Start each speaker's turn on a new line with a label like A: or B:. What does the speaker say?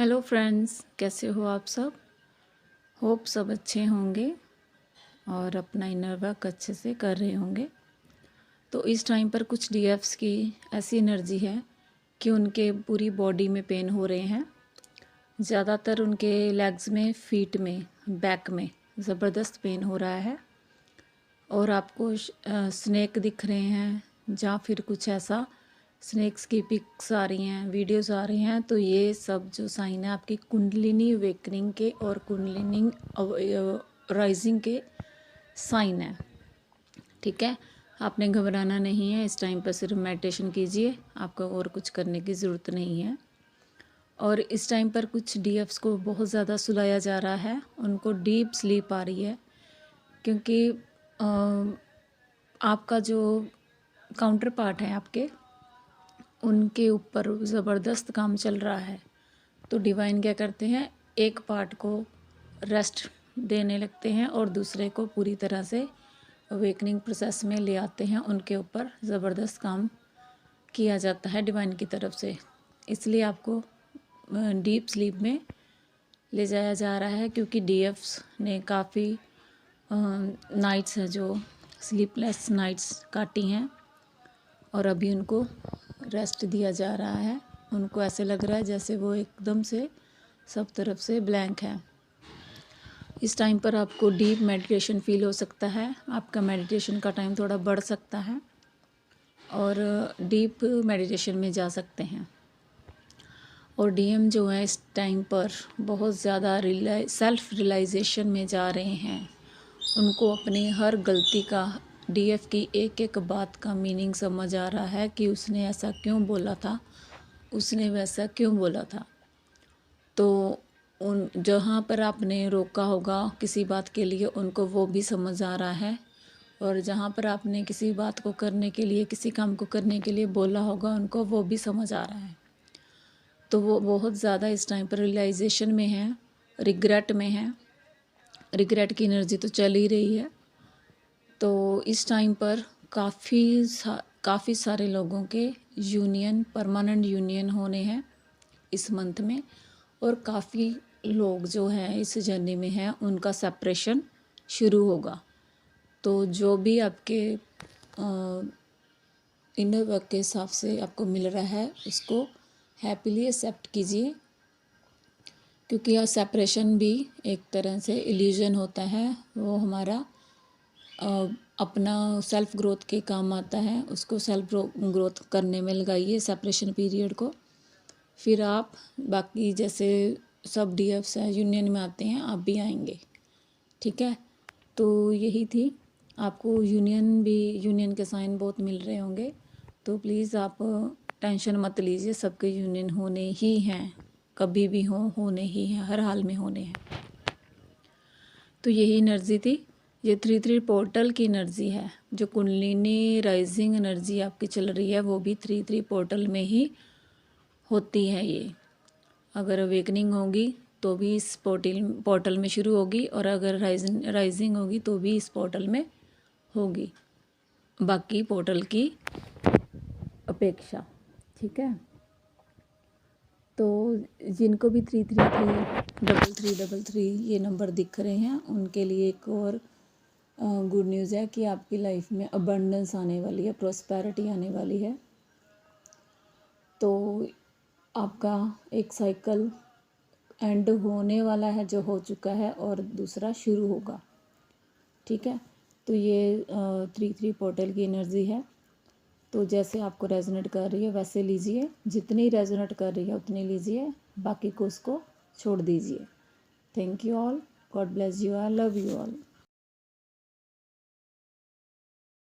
A: Hello friends, कैसे हो आप सब। होप सब अच्छे होंगे और अपना इनर वर्क अच्छे से कर रहे होंगे। तो इस टाइम पर कुछ डीएफ्स की ऐसी एनर्जी है कि उनके पूरी बॉडी में पेन हो रहे हैं। ज़्यादातर उनके लेग्स में, फीट में, बैक में ज़बरदस्त पेन हो रहा है और आपको स्नेक दिख रहे हैं या फिर कुछ ऐसा स्नेक्स की पिक्स आ रही हैं, वीडियोस आ रही हैं। तो ये सब जो साइन है आपकी कुंडलिनी अवेकनिंग के और कुंडलिनी राइजिंग के साइन है। ठीक है, आपने घबराना नहीं है। इस टाइम पर सिर्फ मेडिटेशन कीजिए, आपको और कुछ करने की ज़रूरत नहीं है। और इस टाइम पर कुछ डीएफ्स को बहुत ज़्यादा सुलाया जा रहा है, उनको डीप स्लीप आ रही है क्योंकि आपका जो काउंटर पार्ट है आपके, उनके ऊपर ज़बरदस्त काम चल रहा है। तो डिवाइन क्या करते हैं, एक पार्ट को रेस्ट देने लगते हैं और दूसरे को पूरी तरह से अवेकनिंग प्रोसेस में ले आते हैं। उनके ऊपर ज़बरदस्त काम किया जाता है डिवाइन की तरफ से, इसलिए आपको डीप स्लीप में ले जाया जा रहा है क्योंकि डीएफ्स ने काफ़ी नाइट्स है जो स्लीपलेस नाइट्स काटी हैं और अभी उनको रेस्ट दिया जा रहा है। उनको ऐसे लग रहा है जैसे वो एकदम से सब तरफ से ब्लैंक है। इस टाइम पर आपको डीप मेडिटेशन फील हो सकता है, आपका मेडिटेशन का टाइम थोड़ा बढ़ सकता है और डीप मेडिटेशन में जा सकते हैं। और डीएम जो है इस टाइम पर बहुत ज़्यादा सेल्फ रियलाइजेशन में जा रहे हैं। उनको अपनी हर गलती का, डीएफ की एक एक बात का मीनिंग समझ आ रहा है कि उसने ऐसा क्यों बोला था, उसने वैसा क्यों बोला था। तो उन जहाँ पर आपने रोका होगा किसी बात के लिए, उनको वो भी समझ आ रहा है। और जहाँ पर आपने किसी बात को करने के लिए, किसी काम को करने के लिए बोला होगा, उनको वो भी समझ आ रहा है। तो वो बहुत ज़्यादा इस टाइम पर रियलाइजेशन में है, रिग्रेट में है। रिग्रेट की एनर्जी तो चल ही रही है। तो इस टाइम पर काफ़ी सारे लोगों के यूनियन, परमानेंट यूनियन होने हैं इस मंथ में। और काफ़ी लोग जो हैं इस जर्नी में हैं, उनका सेपरेशन शुरू होगा। तो जो भी आपके इनर वर्क के हिसाब से आपको मिल रहा है, उसको हैप्पीली एक्सेप्ट कीजिए क्योंकि यह सेपरेशन भी एक तरह से इल्यूजन होता है। वो हमारा अपना सेल्फ ग्रोथ के काम आता है। उसको सेल्फ ग्रोथ करने में लगाइए सेपरेशन पीरियड को। फिर आप बाकी जैसे सब डीएफ्स हैं यूनियन में आते हैं, आप भी आएंगे। ठीक है, तो यही थी। आपको यूनियन के साइन बहुत मिल रहे होंगे, तो प्लीज़ आप टेंशन मत लीजिए। सबके यूनियन होने ही हैं, कभी भी होने ही हैं, हर हाल में होने हैं। तो यही एनर्जी थी। ये 3-3 पोर्टल की एनर्जी है। जो कुंडलिनी राइजिंग एनर्जी आपकी चल रही है, वो भी 3-3 पोर्टल में ही होती है। ये अगर अवेकनिंग होगी तो भी इस पोर्टल में शुरू होगी, और अगर राइजिंग होगी तो भी इस पोर्टल में होगी, बाकी पोर्टल की अपेक्षा। ठीक है, तो जिनको भी 333 ये नंबर दिख रहे हैं, उनके लिए एक और गुड न्यूज़ है कि आपकी लाइफ में अबंडेंस आने वाली है, प्रॉस्पेरिटी आने वाली है। तो आपका एक साइकिल एंड होने वाला है, जो हो चुका है, और दूसरा शुरू होगा। ठीक है, तो ये 3-3 पोर्टल की एनर्जी है। तो जैसे आपको रेजोनेट कर रही है वैसे लीजिए, जितनी रेजोनेट कर रही है उतनी लीजिए, बाकी को उसको छोड़ दीजिए। Thank you all, God bless you all, love you all.